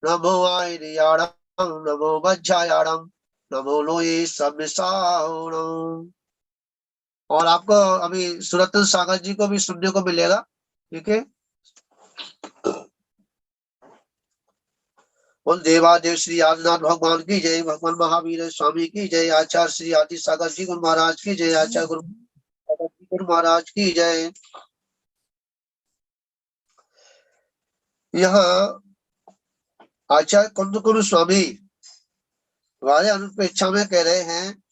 नमो आयर्याणं नमो वज्रायाणं नमो लोये सब्साणं। और आपको अभी सुरतन सागर जी को भी सुनने को मिलेगा। ठीक है। बोल देवादेव श्री आदिनाथ भगवान की जय, भगवान महावीर स्वामी की जय, आचार्य श्री आदि सागर जी गुरु महाराज की जय, आचार्य गुरु महाराज की जय। यहाँ आचार्य कुंद स्वामी वाले अनुपेक्षा में कह रहे हैं,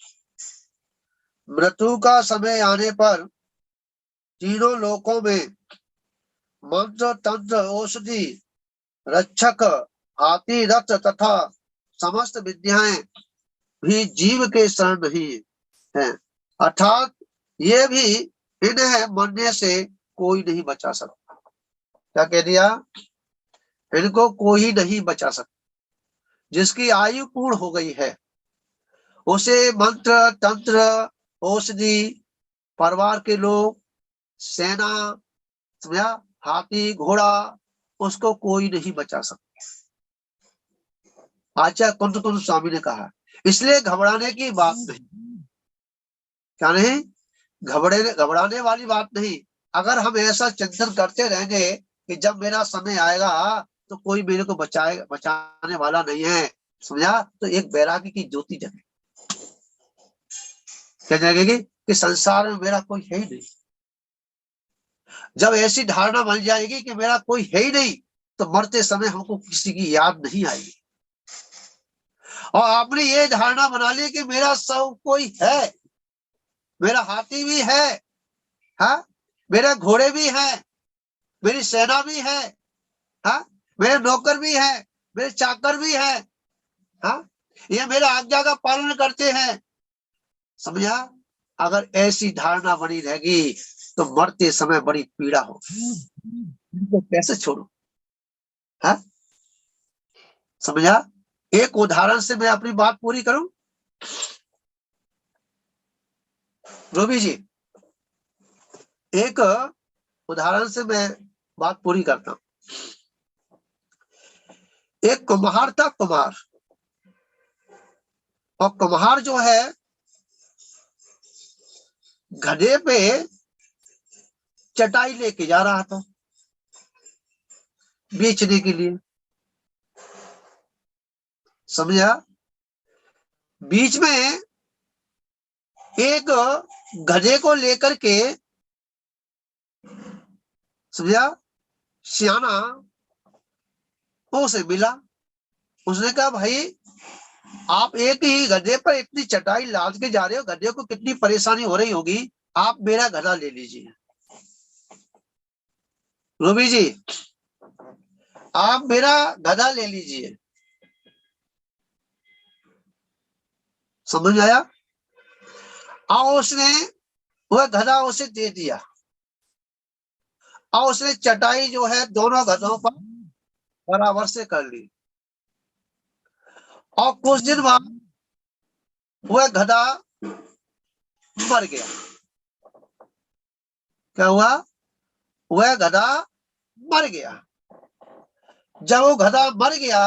मृत्यु का समय आने पर तीनों लोकों में मंत्र तंत्र औषधि रक्षक हाथी रथ तथा समस्त विद्याएं भी जीव के शरण नहीं है, अर्थात ये भी इन्हें मरने से कोई नहीं बचा सकता। क्या कह दिया? इनको कोई नहीं बचा सकता। जिसकी आयु पूर्ण हो गई है उसे मंत्र तंत्र औषधि परिवार के लोग सेना समझा हाथी घोड़ा उसको कोई नहीं बचा सकता। आचार्य कुंद स्वामी ने कहा, इसलिए घबराने की बात नहीं। क्या नहीं? घबराने वाली बात नहीं। अगर हम ऐसा चिंतन करते रहेंगे कि जब मेरा समय आएगा तो कोई मेरे को बचाने वाला नहीं है, समझा, तो एक वैराग्य की ज्योति जगे। क्या जगेगी? कि संसार में मेरा कोई है ही नहीं। जब ऐसी धारणा बन जाएगी कि मेरा कोई है ही नहीं, तो मरते समय हमको किसी की याद नहीं आएगी। और आपने ये धारणा बना ली कि मेरा सब कोई है, मेरा हाथी भी है, हाँ, मेरे घोड़े भी हैं, मेरी सेना भी है, हाँ, मेरे नौकर भी हैं, मेरे चाकर भी हैं, हाँ, ये मेरा आज्ञा का पालन करते हैं। समझा? अगर ऐसी धारणा बनी रहेगी तो मरते समय बड़ी पीड़ा हो। इनको कैसे छोड़ो? हाँ, समझा? एक उदाहरण से मैं अपनी बात पूरी करूं। रूबी जी, एक उदाहरण से मैं बात पूरी करता हूं। एक कुम्हार था, कुम्हार। और कुम्हार जो है गधे पे चटाई लेके जा रहा था बेचने के लिए। समझा? बीच में एक गधे को लेकर के, समझा, सियाना उसे मिला। उसने कहा, भाई आप एक ही गधे पर इतनी चटाई लाद के जा रहे हो, गधे को कितनी परेशानी हो रही होगी, आप मेरा गधा ले लीजिए। रूबी जी, आप मेरा गधा ले लीजिए। समझ आया? और उसने वह गधा उसे दे दिया और उसने चटाई जो है दोनों गधों पर बराबर से कर ली। और कुछ दिन बाद वह गधा मर गया। क्या हुआ? वह गधा मर गया। जब वो गधा मर गया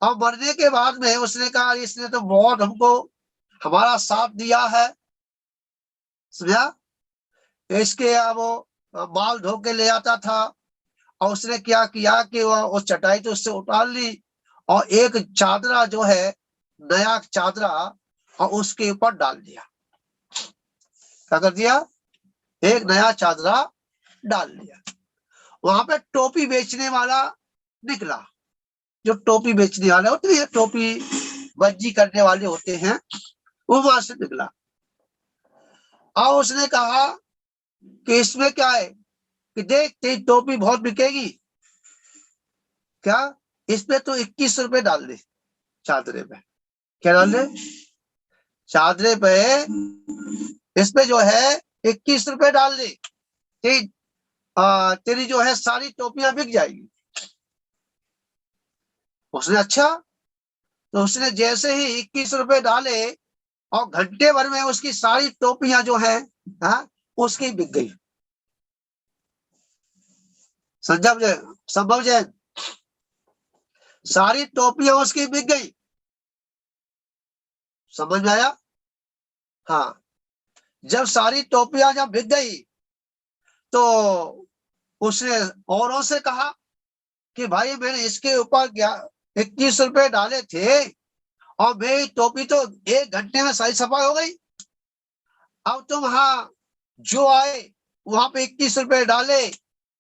और मरने के बाद में उसने कहा, इसने तो बहुत हमको हमारा साथ दिया है, समझा, इसके वो माल ढो के ले आता था। और उसने क्या किया कि वह उस चटाई तो उससे उतार ली और एक चादरा जो है, नया चादरा, और उसके ऊपर डाल दिया। क्या कर दिया? एक नया चादरा डाल दिया। वहां पे टोपी बेचने वाला निकला। जो टोपी बेचने वाले होते हैं, टोपी बज्जी करने वाले होते हैं, वो वहां से निकला। और उसने कहा कि इसमें क्या है कि देख तेरी टोपी बहुत बिकेगी, क्या इसमें तो 21 रुपए डाल दे चादरे पे। क्या डाल दे? चादरे पे इसमें जो है 21 रुपए डाल दे, तेरी जो है सारी टोपियां बिक जाएगी। उसने अच्छा, तो उसने जैसे ही 21 रुपए डाले और घंटे भर में उसकी सारी टोपियां जो है, हाँ, उसकी बिक गई। संभव है? सारी टोपियां उसकी बिक गई। समझ में आया? हाँ, जब सारी टोपियां जब बिक गई तो उसने औरों से कहा कि भाई मैंने इसके ऊपर 21 रुपए डाले थे और मेरी टोपी तो 1 घंटे में सारी सफाई हो गई। अब तुम वहां जो आए वहां पे 21 रुपए डाले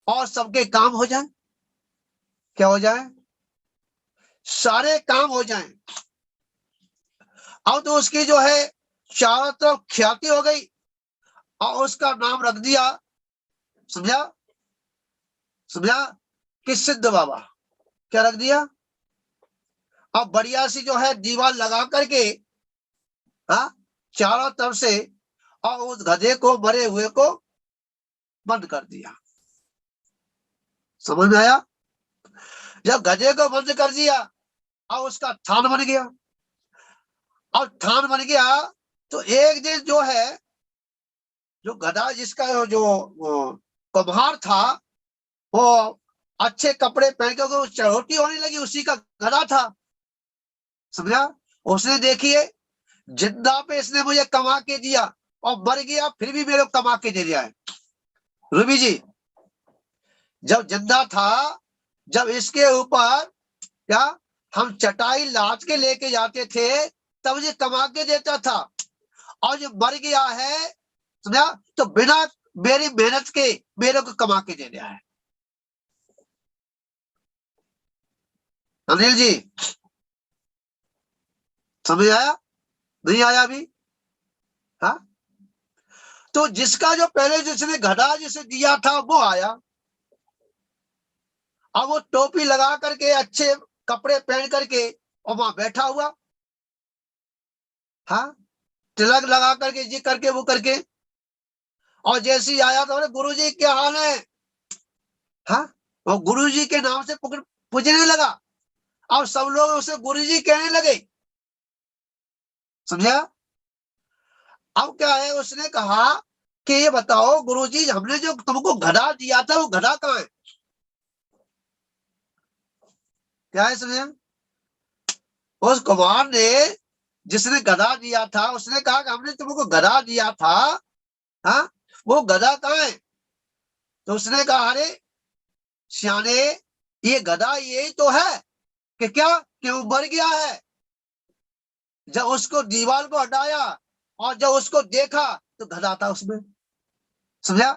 और सबके काम हो जाए। क्या हो जाए? सारे काम हो जाएं। अब तो उसकी जो है चारों तरफ ख्याति हो गई और उसका नाम रख दिया, समझा? समझा कि सिद्ध बाबा। क्या रख दिया? अब बढ़िया सी जो है दीवार लगा करके, हाँ, चारों तरफ से, और उस गधे को, मरे हुए को बंद कर दिया। समझ में आया? जब गधे को बंद कर दिया अब उसका थान बन गया। और थान बन गया तो एक दिन जो है, जो गधा जिसका जो कुम्हार था, वो अच्छे कपड़े पहन के चढ़ोटी होने लगी, उसी का गधा था। समझा? उसने देखिए जिंदा पे इसने मुझे कमा के दिया और मर गया फिर भी मेरे को कमा के दे दिया है। रूबी जी, जब जिंदा था, जब इसके ऊपर क्या हम चटाई लाद के लेके जाते थे तब ये कमा के देता था, और जो मर गया है, समझा, तो बिना मेरी मेहनत के मेरे को कमा के दे दिया है। अनिल जी, समझ आया? नहीं आया अभी? हाँ, तो जिसका जो पहले जिसने गधा जिसे दिया था वो आया, अब वो टोपी लगा करके अच्छे कपड़े पहन करके और वहां बैठा हुआ, हाँ, तिलक लगा करके जी करके वो करके, और जैसे ही आया तो गुरु जी क्या हाल है, हाँ, वो गुरु जी के नाम से पूजने लगा। अब सब लोग उसे गुरु जी कहने लगे। समझा? अब क्या है, उसने कहा कि ये बताओ गुरुजी, हमने जो तुमको गधा दिया था वो गधा कहाँ है? क्या है? समझे? उस कुमार ने, जिसने गधा दिया था, उसने कहा कि हमने तुमको गधा दिया था, हाँ, वो गधा कहाँ है? तो उसने कहा अरे सियाने, ये गधा यही तो है कि क्या कि वो मर गया है। जब उसको दीवार को हटाया और जब उसको देखा तो गधा था उसमें। समझा?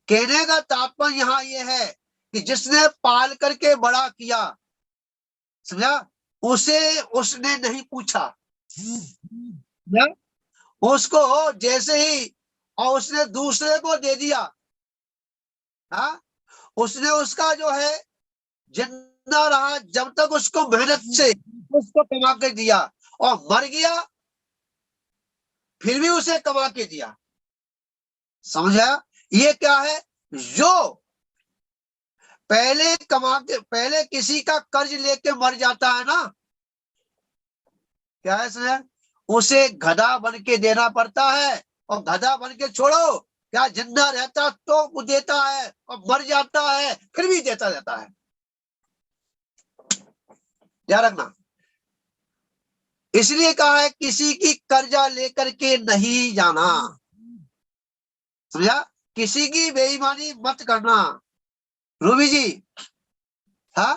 कहने का तात्पर्य यहाँ ये है कि जिसने पाल करके बड़ा किया, समझा, उसे उसने नहीं पूछा। समझा? उसको जैसे ही और उसने दूसरे को दे दिया, हाँ, उसने उसका जो है जिंदा रहा जब तक उसको मेहनत से उसको कमा के दिया, और मर गया फिर भी उसे कमा के दिया। समझा? ये क्या है? जो पहले कमा के, पहले किसी का कर्ज लेके मर जाता है ना, क्या है समझा, उसे गधा बन के देना पड़ता है। और गधा बन के छोड़ो, क्या जिंदा रहता तो देता है और मर जाता है फिर भी देता रहता है। ध्यान रखना। इसलिए कहा है किसी की कर्जा लेकर के नहीं जाना। समझा? किसी की बेईमानी मत करना। रूबी जी, हाँ,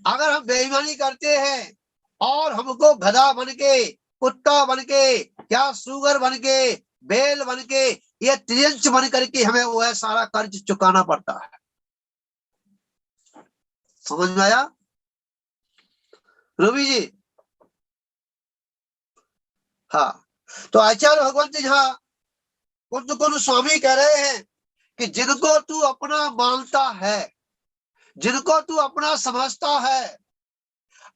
अगर हम बेईमानी करते हैं और हमको गधा बन के, कुत्ता बन के, या सुगर बन के, बैल बन के, ये त्रियंच बन करके हमें वो है सारा कर्ज चुकाना पड़ता है। समझ में आया? रूबी जी, हाँ, तो आचार्य भगवंत जी हाँ कुंद स्वामी कह रहे हैं कि जिनको तू अपना मानता है, जिनको तू अपना समझता है,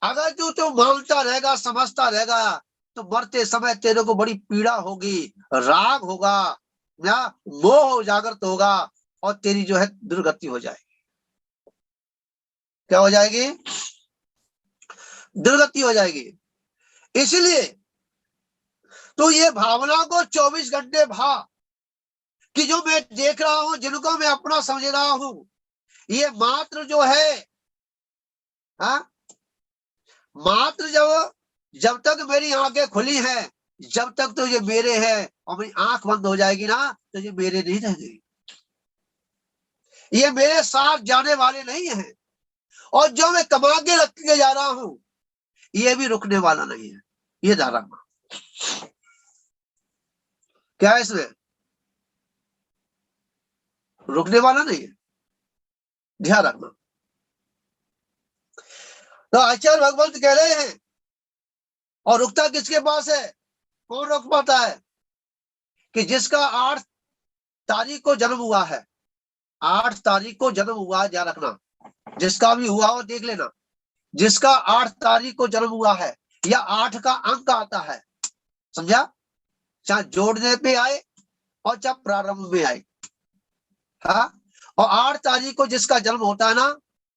अगर तू मानता रहेगा, समझता रहेगा, तो मरते समय तेरे को बड़ी पीड़ा होगी, राग होगा, या मोह जागृत होगा, और तेरी जो है दुर्गति हो जाएगी। क्या हो जाएगी? दुर्गति हो जाएगी। इसलिए तो ये भावना को 24 घंटे भा कि जो मैं देख रहा हूं, जिनको मैं अपना समझ रहा हूं, ये मात्र जो है, हाँ, मात्र जब तक मेरी आंखें खुली हैं, जब तक तो ये मेरे है, और मेरी आंख बंद हो जाएगी ना तो ये मेरे नहीं रह गई। ये मेरे साथ जाने वाले नहीं है, और जो मैं कमा के रख के जा रहा हूं ये भी रुकने वाला नहीं है। ये ध्यान रखना। क्या है इसमें? रुकने वाला नहीं है, ध्यान रखना। तो आचार्य भगवंत कह रहे हैं, और रुकता किसके पास है? कौन रोक पाता है? कि जिसका 8 तारीख को जन्म हुआ है, 8 तारीख को जन्म हुआ है, ध्यान रखना। जिसका भी हुआ हो देख लेना। जिसका 8 तारीख को जन्म हुआ है, या 8 का अंक आता है, समझा? चाहे जोड़ने पे आए और चाहे प्रारंभ में आए। हाँ, और 8 तारीख को जिसका जन्म होता है ना,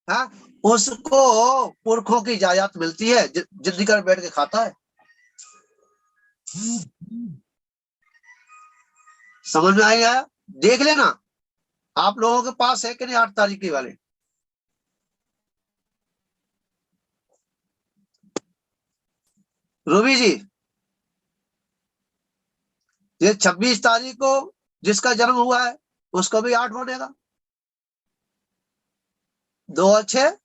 हाँ, उसको पुरखों की जायदाद मिलती है, जिद्दी कर बैठ के खाता है। समझ में आएगा? देख लेना आप लोगों के पास है कि नहीं 8 तारीख के वाले। रूबी जी, ये 26 तारीख को जिसका जन्म हुआ है उसको भी 8 बनेगा। 2 और 6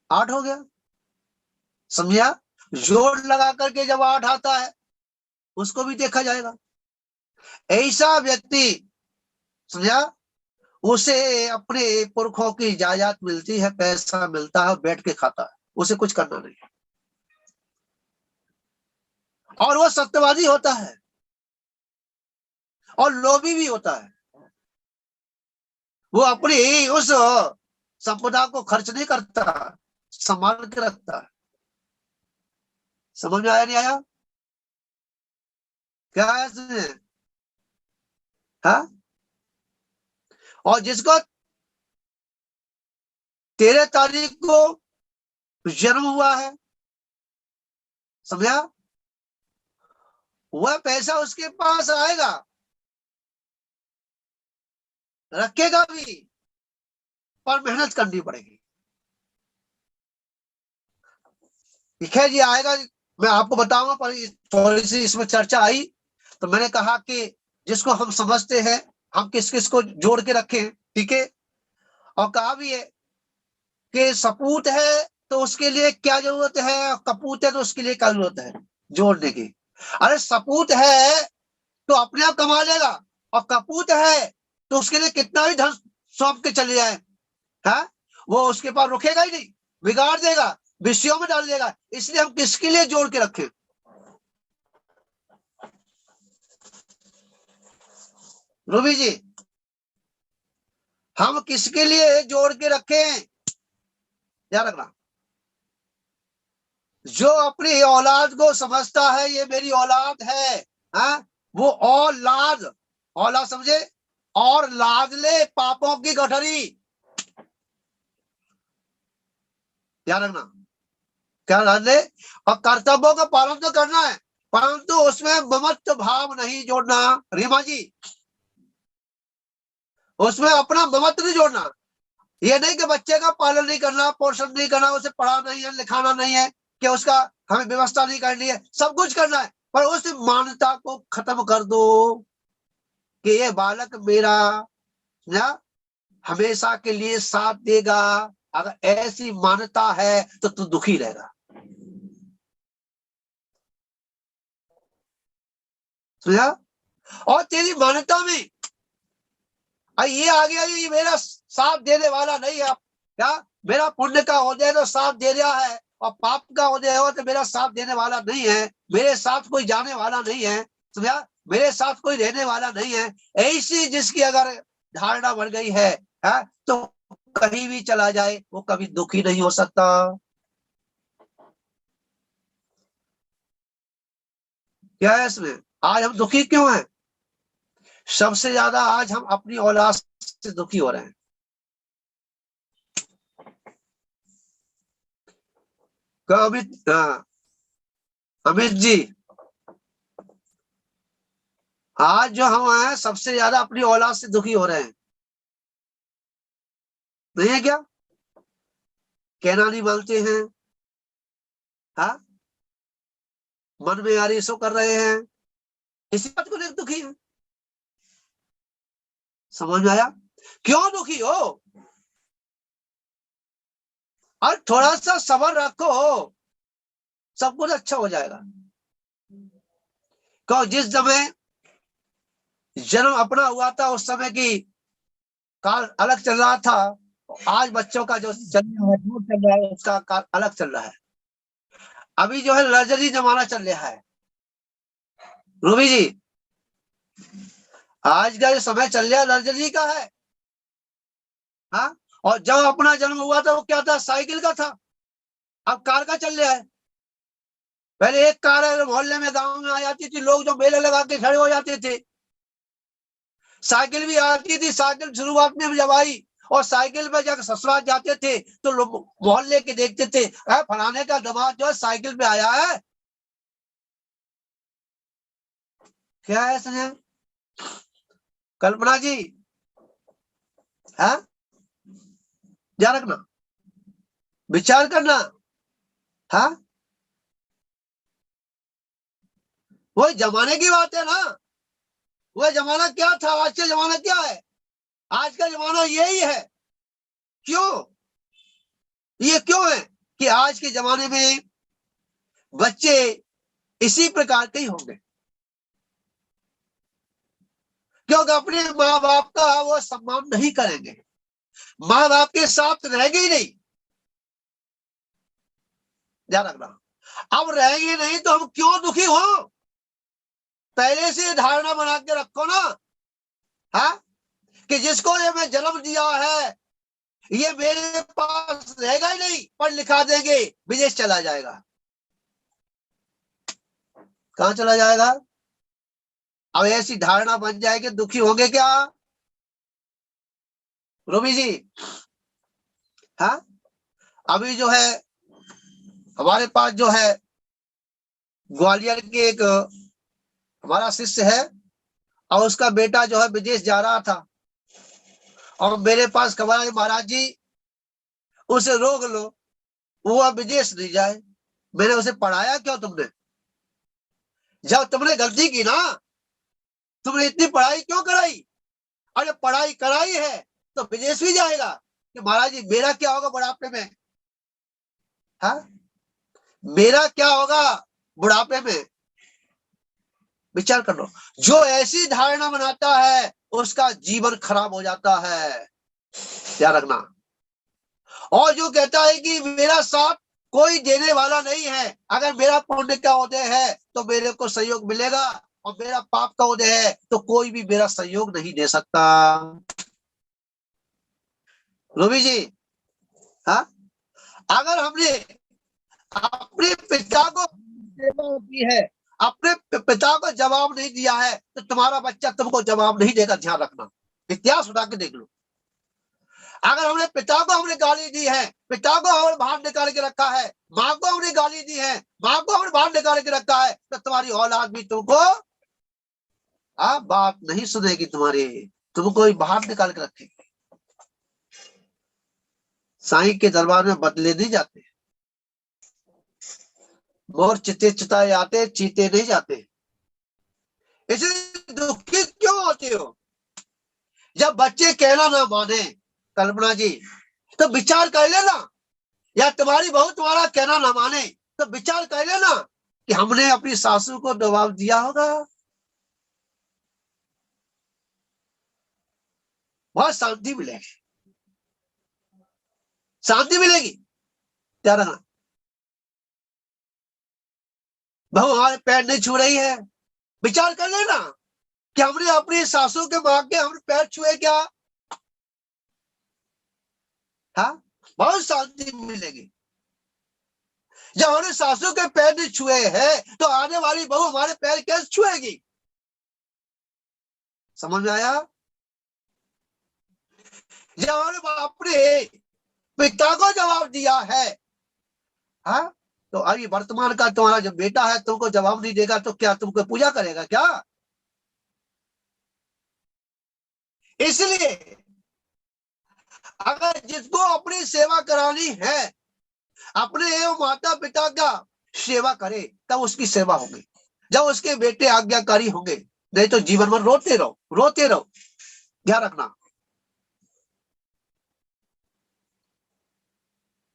8 हो गया, समझा? जोड़ लगा करके जब 8 आता है उसको भी देखा जाएगा। ऐसा व्यक्ति, समझा, उसे अपने पुरखों की जायदाद मिलती है, पैसा मिलता है, बैठ के खाता है, उसे कुछ करना नहीं, और वो सत्यवादी होता है और लोभी भी होता है। वो अपनी उस संपदा को खर्च नहीं करता, संभाल के रखता है। समझ में आया नहीं आया? क्या है इसमें? हाँ, और जिसको 13 तारीख को जन्म हुआ है, समझा, वह पैसा उसके पास आएगा, रखेगा भी, पर मेहनत करनी पड़ेगी। ठीक है जी, आएगा। मैं आपको बताऊंगा, पर थोड़ी सी इसमें चर्चा आई तो मैंने कहा कि जिसको हम समझते हैं हम किस किस को जोड़ के रखें, ठीक है। और कहा भी है कि सपूत है तो उसके लिए क्या जरूरत है, कपूत है तो उसके लिए क्या जरूरत है जोड़ने की। अरे सपूत है तो अपने आप कमा लेगा, और कपूत है तो उसके लिए कितना भी धन सौंप के चले जाए, है, वो उसके पास रुकेगा ही नहीं, बिगाड़ देगा, विषयों में डाल देगा। इसलिए हम किसके लिए जोड़ के रखें? रूबी जी, हम किसके लिए जोड़ के रखें? ध्यान रखना। जो अपनी औलाद को समझता है ये मेरी औलाद है, हाँ, वो औलाद, औलाद समझे, और लाद ले पापों की गठरी। ध्यान रखना, क्या लाद ले? और कर्तव्यों का पालन तो करना है, परंतु उसमें ममत्व भाव नहीं जोड़ना। रीमा जी, उसमें अपना ममत्व नहीं जोड़ना। ये नहीं कि बच्चे का पालन नहीं करना, पोषण नहीं करना, उसे पढ़ा नहीं है, लिखाना नहीं है, कि उसका हमें व्यवस्था नहीं करनी है, सब कुछ करना है, पर उस मान्यता को खत्म कर दो कि ये बालक मेरा ना हमेशा के लिए साथ देगा। अगर ऐसी मान्यता है तो तू दुखी रहेगा। समझा? और तेरी मान्यता में ये आ गया, ये मेरा साथ देने वाला नहीं है, क्या मेरा पुण्य का उदय तो साथ दे रहा है, और पाप का उदय हो तो मेरा साथ देने वाला नहीं है, मेरे साथ कोई जाने वाला नहीं है, समझा, मेरे साथ कोई रहने वाला नहीं है। ऐसी जिसकी अगर धारणा बन गई है, तो कहीं भी चला जाए वो कभी दुखी नहीं हो सकता। क्या है इसमें? आज हम दुखी क्यों हैं? सबसे ज्यादा आज हम अपनी औलाद से दुखी हो रहे हैं। अमित, अमित जी, आज जो हम हैं सबसे ज्यादा अपनी औलाद से दुखी हो रहे हैं, नहीं है क्या? कहना नहीं बोलते हैं, हाँ, मन में आ रही सो कर रहे हैं, इसी बात को लेकर दुखी है। समझ में आया? क्यों दुखी हो? और थोड़ा सा सब्र रखो, सब कुछ अच्छा हो जाएगा। क्यों? जिस समय जन्म अपना हुआ था उस समय की काल अलग चल रहा था, आज बच्चों का जो चल रहा है उसका काल अलग चल रहा है। अभी जो है लग्जरी जमाना चल रहा है रूबी जी, आज का जो समय चल रहा है लग्जरी का है। हाँ, और जब अपना जन्म हुआ था वो क्या था? साइकिल का था, अब कार का चल रहा है। पहले एक कार मोहल्ले में गांव में आ जाती थी, लोग जो मेले लगा के खड़े हो जाते थे। साइकिल भी आती थी, साइकिल शुरुआत में जब आई और साइकिल पे जाकर ससुराल जाते थे तो लोग मोहल्ले के देखते थे, फलाने का दामाद जो है साइकिल पे आया है। क्या है संजय? कल्पना जी, है ध्यान रखना, विचार करना। हाँ, वही जमाने की बात है ना। वह जमाना क्या था, आज का जमाना क्या है? आज का जमाना यही है। क्यों? ये क्यों है कि आज के जमाने में बच्चे इसी प्रकार के ही होंगे? क्योंकि अपने माँ बाप का वो सम्मान नहीं करेंगे, माँ बाप के साथ रहेंगे ही नहीं। ध्यान रखना, अब रहेंगे नहीं तो हम क्यों दुखी हो? पहले से धारणा बना के रखो ना, हाँ, कि जिसको ये मैं जन्म दिया है ये मेरे पास रहेगा ही नहीं, पढ़ लिखा देंगे, विदेश चला जाएगा। कहां चला जाएगा? अब ऐसी धारणा बन जाएगी, दुखी होंगे क्या रूबी जी? हाँ, अभी जो है हमारे पास जो है ग्वालियर के एक हमारा शिष्य है और उसका बेटा जो है विदेश जा रहा था और मेरे पास खबर आई, महाराज जी उसे रोक लो, वो अब विदेश नहीं जाए। मैंने उसे पढ़ाया क्यों तुमने? जब तुमने गलती की ना, तुमने इतनी पढ़ाई क्यों कराई? और जब पढ़ाई कराई है तो विदेश भी जाएगा कि महाराज जी मेरा क्या होगा बुढ़ापे में? हाँ, मेरा क्या होगा बुढ़ापे में? विचार कर लो। जो ऐसी धारणा बनाता है उसका जीवन खराब हो जाता है, ध्यान रखना। और जो कहता है कि मेरा साथ कोई देने वाला नहीं है, अगर मेरा पुण्य का उदय है तो मेरे को सहयोग मिलेगा और मेरा पाप का उदय है तो कोई भी मेरा सहयोग नहीं दे सकता। रूबी जी, हाँ, अगर हमने अपने पिता को सेवा की है, अपने पिता को जवाब नहीं दिया है तो तुम्हारा बच्चा तुमको जवाब नहीं देगा। ध्यान रखना, इतिहास उठा के देख लो। अगर हमने पिता को हमने गाली दी है, पिता को हमने बाहर निकाल के रखा है, माँ को हमने गाली दी है, माँ को हमने बाहर निकाल के रखा है, तो तुम्हारी औलाद भी तुमको बात नहीं सुनेगी तुम्हारी, तुमको ही बाहर निकाल के रखेगी। साईं के दरबार में बदले नहीं जाते, मोर चिते चिताए आते, चीते नहीं जाते। इसलिए दुखी क्यों होते हो जब बच्चे कहना ना माने? कल्पना जी, तो विचार कर लेना, या तुम्हारी बहू तुम्हारा कहना ना माने तो विचार कर लेना कि हमने अपनी सासू को दबाव दिया होगा। बहुत शांति मिलेगी, शांति मिलेगी। क्या रखना, बहू हमारे पैर नहीं छू रही है, विचार कर लेना कि हमने अपनी सासू के मां के हमने पैर छुए क्या? हाँ, बहुत शांति मिलेगी। जब हमने सासू के पैर नहीं छुए हैं तो आने वाली बहू हमारे पैर कैसे छुएगी? समझ में आया? जब हमने अपने पिता को जवाब दिया है, हाँ, तो अभी वर्तमान का तुम्हारा जो बेटा है तुमको जवाब नहीं देगा तो क्या तुमको पूजा करेगा क्या? इसलिए अगर जिसको अपनी सेवा करानी है, अपने एवं माता पिता का सेवा करे तब उसकी सेवा होगी, जब उसके बेटे आज्ञाकारी होंगे, नहीं तो जीवन भर रोते रहो, रोते रहो। ध्यान रखना,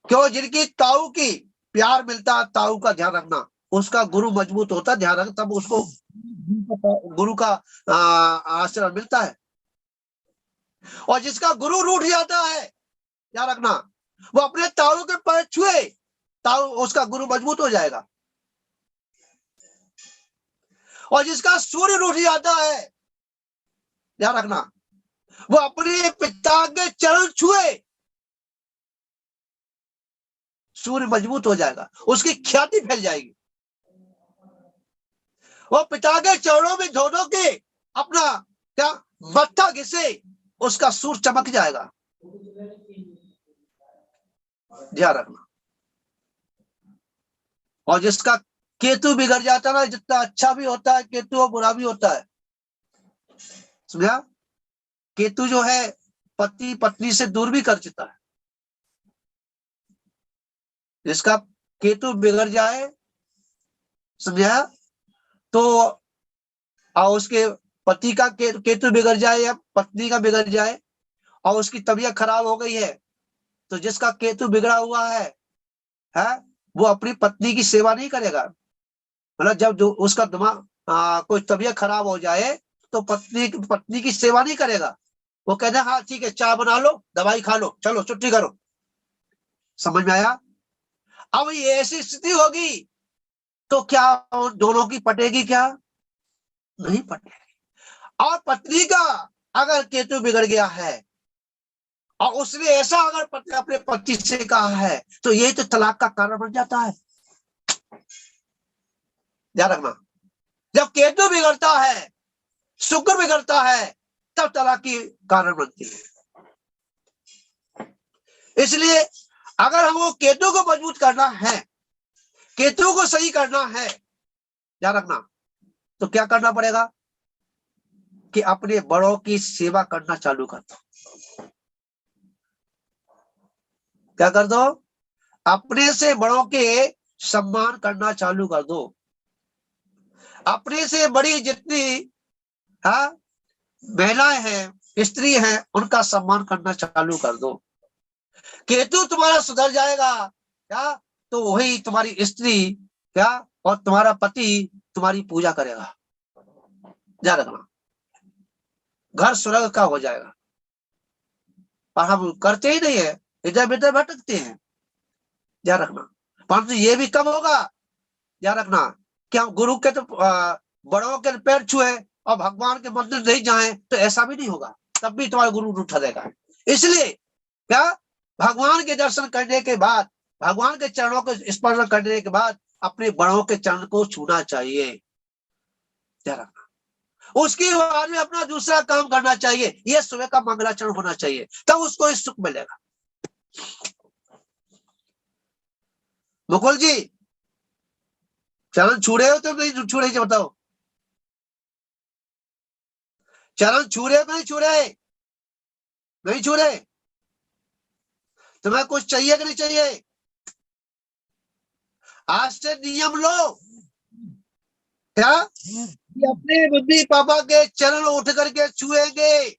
क्यों? जिनकी ताऊ की प्यार मिलता है, ताऊ का ध्यान रखना, उसका गुरु मजबूत होता है, ध्यान रखना, तब उसको गुरु का आशीर्वाद मिलता है। और जिसका गुरु रूठ जाता है, ध्यान रखना, वो अपने ताऊ के पैर छुए, ताऊ उसका गुरु मजबूत हो जाएगा। और जिसका सूर्य रूठ जाता है, ध्यान रखना, वो अपने पिता के चरण छुए, सूर्य मजबूत हो जाएगा, उसकी ख्याति फैल जाएगी। वो पिता के चरणों में धो धो के अपना क्या मत्था घिसे, उसका सूर्य चमक जाएगा। ध्यान रखना। और जिसका केतु बिगड़ जाता है ना, जितना अच्छा भी होता है केतु और बुरा भी होता है, समझा? केतु जो है पति पत्नी से दूर भी कर देता है। जिसका केतु बिगड़ जाए, समझा, तो उसके पति का केतु बिगड़ जाए या पत्नी का बिगड़ जाए और उसकी तबीयत खराब हो गई है, तो जिसका केतु बिगड़ा हुआ है वो अपनी पत्नी की सेवा नहीं करेगा। मतलब जब जो उसका दिमाग कोई तबीयत खराब हो जाए तो पत्नी की सेवा नहीं करेगा। वो कहते हैं हाँ ठीक है, चाय बना लो, दवाई खा लो, चलो छुट्टी करो। समझ में आया? अब ये ऐसी स्थिति होगी तो क्या दोनों की पटेगी? क्या नहीं पटेगी। और पत्नी का अगर केतु बिगड़ गया है और उसने ऐसा अगर अपने पति से कहा है, तो यही तो तलाक का कारण बन जाता है। ध्यान रखना, जब केतु बिगड़ता है, शुक्र बिगड़ता है, तब तलाक की कारण बनती है। इसलिए अगर हमको केतु को मजबूत करना है, केतु को सही करना है, ध्यान रखना, तो क्या करना पड़ेगा कि अपने बड़ों की सेवा करना चालू कर दो। क्या कर दो? अपने से बड़ों के सम्मान करना चालू कर दो। अपने से बड़ी जितनी महिलाएं हैं, स्त्री हैं, उनका सम्मान करना चालू कर दो। केतु तुम्हारा सुधर जाएगा क्या, तो वही तुम्हारी स्त्री क्या और तुम्हारा पति तुम्हारी पूजा करेगा। ध्यान रखना, घर स्वर्ग का हो जाएगा। और हम करते ही नहीं है, इधर इधर भटकते हैं। ध्यान रखना, परंतु ये भी कब होगा? ध्यान रखना कि हम गुरु के तो बड़ों के पैर छुए और भगवान के मंदिर नहीं जाए, तो ऐसा भी नहीं होगा, तब भी तुम्हारा गुरु उठा देगा। इसलिए क्या, भगवान के दर्शन करने के बाद, भगवान के चरणों को स्पर्श करने के बाद अपने बड़ों के चरण को छूना चाहिए। ध्यान रखना, उसके बाद में अपना दूसरा काम करना चाहिए। यह सुबह का मंगलाचरण होना चाहिए, तब उसको इस सुख मिलेगा। मुकुल जी, चरण छू रहे हो तो नहीं छू रहे? बताओ, चरण छू रहे हो तो नहीं छू रहे? नहीं छू रहे? तुम्हें कुछ चाहिए कि नहीं चाहिए? आज से नियम लो क्या, कि अपने बुद्धि पापा के चरण उठ करके छुएंगे।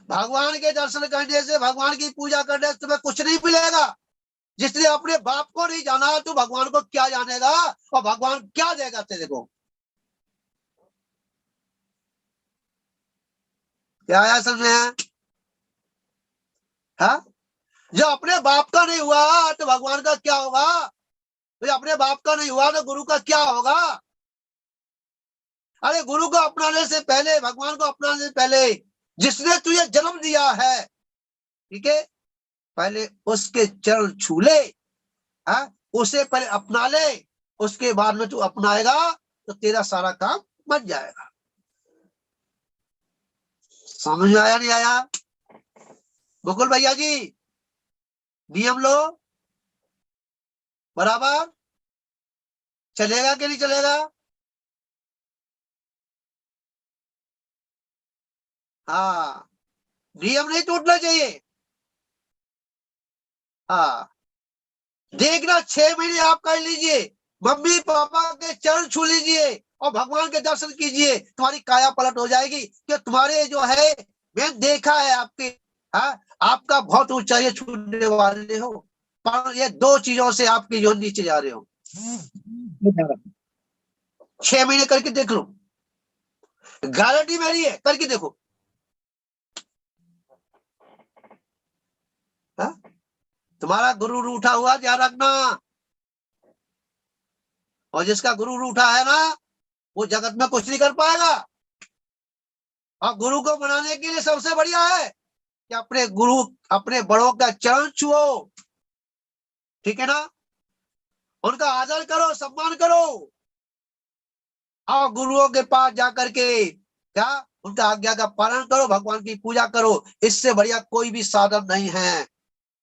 भगवान के दर्शन करने से, भगवान की पूजा करने से तुम्हें कुछ नहीं मिलेगा। जिसने अपने बाप को नहीं जाना, तो भगवान को क्या जानेगा? और भगवान क्या देगा तेरे को? क्या आया समझे? हाँ, जो अपने बाप का नहीं हुआ तो भगवान का क्या होगा? जो अपने बाप का नहीं हुआ तो गुरु का क्या होगा? अरे गुरु को अपनाने से पहले, भगवान को अपनाने से पहले, जिसने तुझे जन्म दिया है, ठीक है, पहले उसके चरण छू ले, उसे पहले अपना ले, उसके बाद में तू अपनाएगा तो तेरा सारा काम बन जाएगा। समझ में आया नहीं आया? मुकुल भैया जी, नियम लो, बराबर चलेगा कि नहीं चलेगा? हाँ, नियम नहीं टूटना चाहिए। हाँ, देखना 6 महीने आप कर लीजिए, मम्मी पापा के चरण छू लीजिए और भगवान के दर्शन कीजिए, तुम्हारी काया पलट हो जाएगी। कि तुम्हारे जो है, मैं देखा है आपके, हाँ, आपका बहुत ऊंचाई छूने वाले हो, पर ये 2 चीजों से आपकी जो नीचे जा रहे हो। 6 महीने करके देख लो, गारंटी मेरी है, करके देखो। हा? तुम्हारा गुरु उठा हुआ ध्यान रखना, और जिसका गुरु उठा है ना, वो जगत में कुछ नहीं कर पाएगा। और गुरु को मनाने के लिए सबसे बढ़िया है कि अपने गुरु, अपने बड़ों का चरण छुओ, ठीक है ना, उनका आदर करो, सम्मान करो, और गुरुओं के पास जाकर के क्या, उनका आज्ञा का पालन करो, भगवान की पूजा करो। इससे बढ़िया कोई भी साधन नहीं है,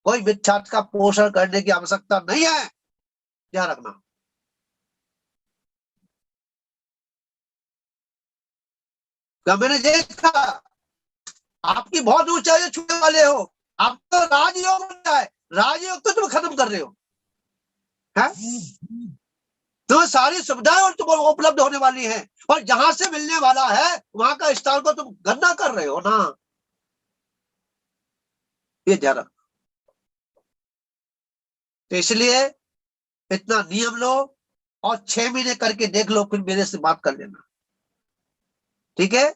कोई मिथ्या का पोषण करने की आवश्यकता नहीं है, ध्यान रखना। क्या मैंने देखा, आपकी बहुत ऊंचाई छूने वाले हो, आप तो राजयोग बन जाए, राजयोग तो तुम खत्म कर रहे हो, है? तो सारी सुविधाएं और तुमको उपलब्ध होने वाली हैं, और जहां से मिलने वाला है वहां का स्थान को तुम गंदा कर रहे हो ना, ये ध्यान रखो। तो इसलिए इतना नियम लो, और 6 महीने करके देख लो, फिर मेरे से बात कर लेना, ठीक है?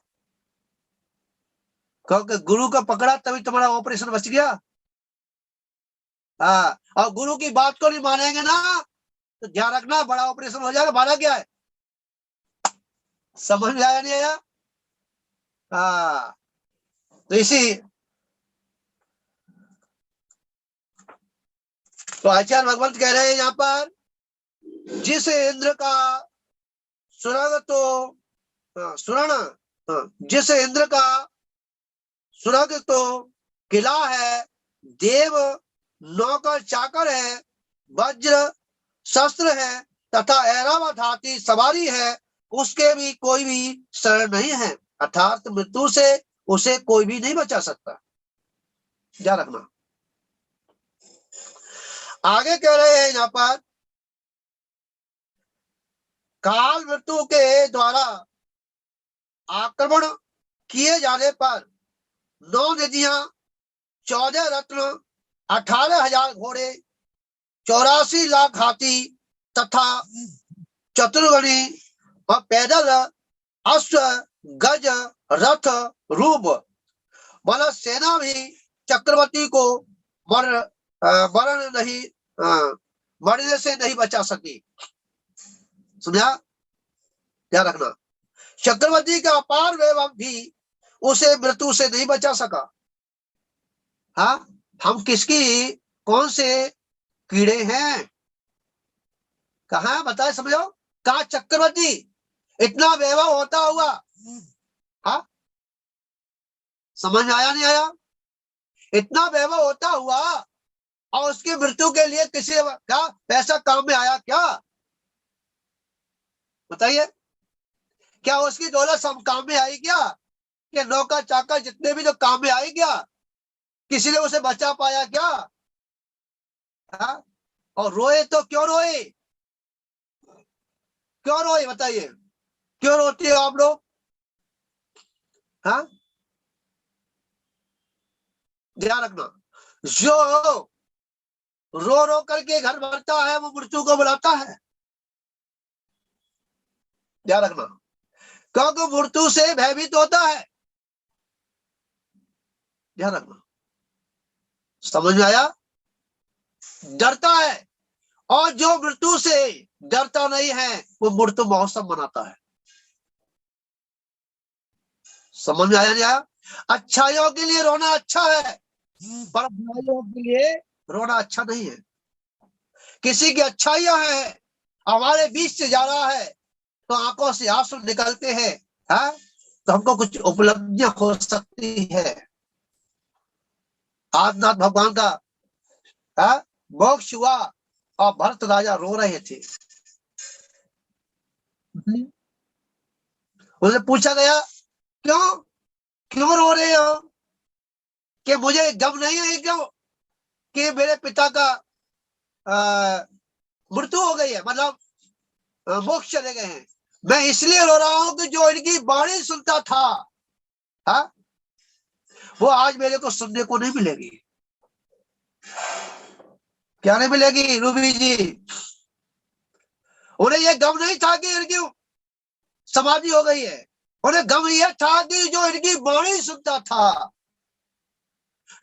क्योंकि गुरु का पकड़ा तभी तुम्हारा ऑपरेशन बच गया। हाँ, और गुरु की बात को नहीं मानेंगे ना, तो ध्यान रखना बड़ा ऑपरेशन हो जाएगा। माना क्या है, समझ में आया नहीं आया? हाँ, तो इसी, तो आचार्य भगवंत कह रहे हैं यहाँ पर, जिस इंद्र का सुरग तो सुरण, जिस इंद्र का सुरग तो किला है, देव नौकर चाकर है, वज्र शस्त्र है, तथा ऐरावत हाथी सवारी है, उसके भी कोई भी शरण नहीं है, अर्थात मृत्यु से उसे कोई भी नहीं बचा सकता। ध्यान रखना। आगे कह रहे हैं यहाँ पर, काल मृत्यु के द्वारा आक्रमण किए जाने पर 9 नदियां, 14 रत्न, 18,000 घोड़े, 84 लाख हाथी तथा चतुर्गणी और पैदल अश्व, गज, रथ, रूप मतलब सेना भी चक्रवर्ती को मरण नहीं, मरने से नहीं बचा सकी। सुना, ध्यान रखना। चक्रवर्ती का अपार वैभव भी उसे मृत्यु से नहीं बचा सका। हाँ, हम किसकी, कौन से कीड़े हैं, कहा बताए, समझो। कहा चक्रवर्ती, इतना वैभव होता हुआ, हाँ, समझ में आया नहीं आया? इतना वैभव होता हुआ और उसकी मृत्यु के लिए किसी क्या पैसा काम में आया क्या? बताइए, क्या उसकी दौलत सब काम में आई क्या? कि नौकर चाकर जितने भी जो काम में आई क्या? किसी ने उसे बचा पाया क्या? हाँ? और रोए तो क्यों रोए, क्यों रोए बताइए, क्यों रोते हो आप लोग? हाँ, ध्यान रखना, जो रो रो करके घर भरता है वो मृत्यु को बुलाता है। ध्यान रखना, क्योंकि मृत्यु से भयभीत होता है। ध्यान रखना, समझ में आया? डरता है, और जो मृत्यु से डरता नहीं है वो मृत्यु महोत्सव मनाता है। समझ में आया नहीं आया? अच्छाइयों के लिए रोना अच्छा है, पर बुराइयों के लिए रोना अच्छा नहीं है। किसी की अच्छाइयां हैं, हमारे बीच से जा रहा है, तो आंखों से आंसू निकलते हैं, है? तो हमको कुछ उपलब्धियां हो सकती है। आदिनाथ भगवान का मोक्ष हुआ और भरत राजा रो रहे थे। उनसे पूछा गया, क्यों, क्यों रो रहे हो? कि मुझे गम नहीं है क्यों कि मेरे पिता का मृत्यु हो गई है, मतलब मोक्ष चले गए हैं। मैं इसलिए रो रहा हूं कि जो इनकी वाणी सुनता था, हा? वो आज मेरे को सुनने को नहीं मिलेगी। क्या नहीं मिलेगी रूबी जी? उन्हें यह गम नहीं था कि इनकी समाधि हो गई है, उन्हें गम यह था कि जो इनकी वाणी सुनता था,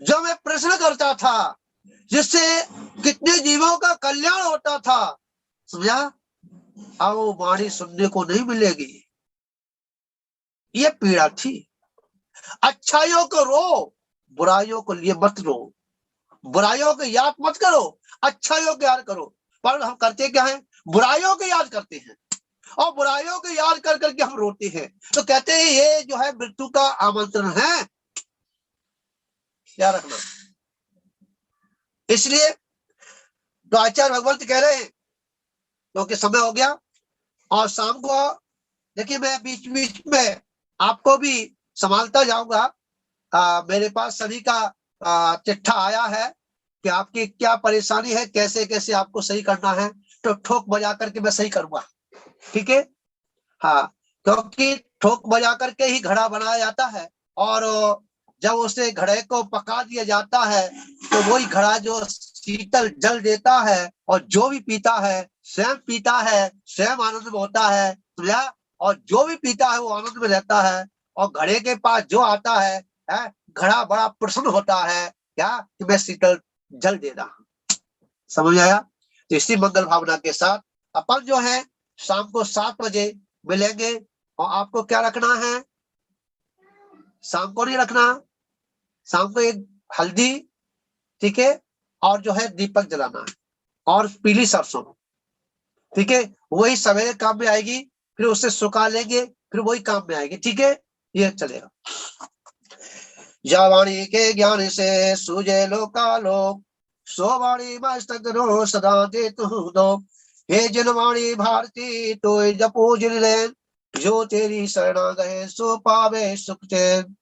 जो मैं प्रश्न करता था, जिससे कितने जीवों का कल्याण होता था, समझा? अब वो वाणी सुनने को नहीं मिलेगी। ये पीड़ा थी। अच्छाइयों को रो, बुराइयों को लिए मत रो। बुराइयों को याद मत करो, अच्छाइयों को याद करो। पर हम करते क्या है? बुराइयों को याद करते हैं और बुराइयों को याद कर करके हम रोते हैं। तो कहते हैं ये जो है मृत्यु का आमंत्रण है, याद रखना। इसलिए तो आचार्य भगवंत कह रहे हैं, क्योंकि समय हो गया और शाम को देखिए मैं बीच बीच में आपको भी संभालता जाऊंगा। मेरे पास सभी का चिट्ठा आया है कि आपकी क्या परेशानी है, कैसे कैसे आपको सही करना है, तो ठोक बजा करके मैं सही करूंगा, ठीक है? हाँ, क्योंकि ठोक बजा करके ही घड़ा बनाया जाता है और जब उसे घड़े को पका दिया जाता है तो वही घड़ा जो शीतल जल देता है और जो भी पीता है स्वयं पीता है, स्वयं आनंद में होता है, और जो भी पीता है वो आनंद में रहता है। और घड़े के पास जो आता है, घड़ा बड़ा प्रसन्न होता है, क्या कि मैं शीतल जल दे रहा हूं। समझ आया? तो इसी मंगल भावना के साथ अपन जो है शाम को 7 बजे मिलेंगे। और आपको क्या रखना है? शाम को नहीं रखना, शाम को एक हल्दी, ठीक है, और जो है दीपक जलाना है और पीली सरसों, ठीक है, वही सवेरे काम में आएगी, फिर उसे सुखा लेंगे, फिर वही काम में आएगी, ठीक है? ये चलेगा। या वाणी के ज्ञान से सूझे लोकालोक, सो वाणी मस्तक रो सदा दे तू दो। हे जिन वाणी भारती तो जपो जिन रैन, जो तेरी शरणा गए सो पावे सुख चैन।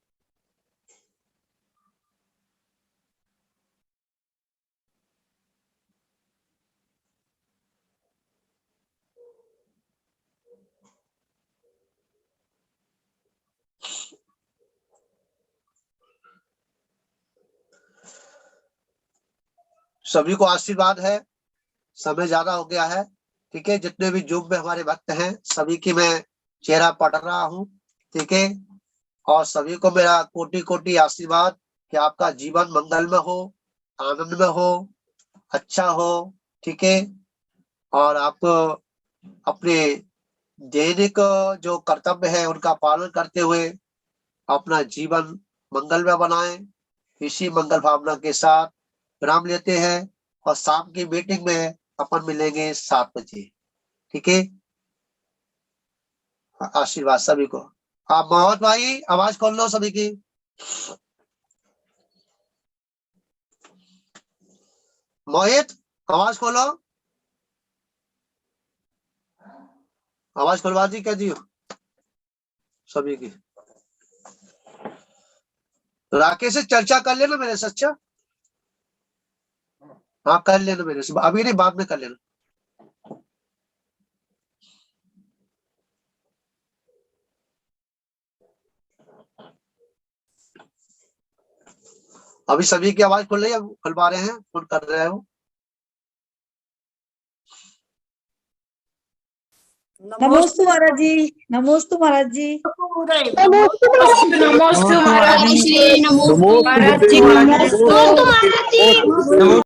सभी को आशीर्वाद है। समय ज्यादा हो गया है, ठीक है? जितने भी जूम में हमारे भक्त हैं सभी की मैं चेहरा पढ़ रहा हूँ, ठीक है? और सभी को मेरा कोटि कोटि आशीर्वाद कि आपका जीवन मंगल में हो, आनंद में हो, अच्छा हो, ठीक है? और आप अपने दैनिक जो कर्तव्य है उनका पालन करते हुए अपना जीवन मंगल में बनाएं। इसी मंगल भावना के साथ विराम लेते हैं और शाम की मीटिंग में अपन मिलेंगे 7 बजे, ठीक है? आशीर्वाद सभी को। आप मोहम्मद भाई आवाज खोल लो सभी की। मोहित आवाज खोलो, आवाज खुलवा दी क्या दी सभी की? राकेश से चर्चा कर लेना मेरे से। अच्छा हाँ कर लेना मेरे से, अभी नहीं बाद में कर लेना। अभी सभी की आवाज खुल रही है, खुलवा रहे हैं, फोन कर रहे हो। नमोस्तु महाराज जी, नमोस्तु महाराज जी, नमोस्तु महाराज जी, नमोस्तु महाराज जी, नमोस्तु महाराज जी।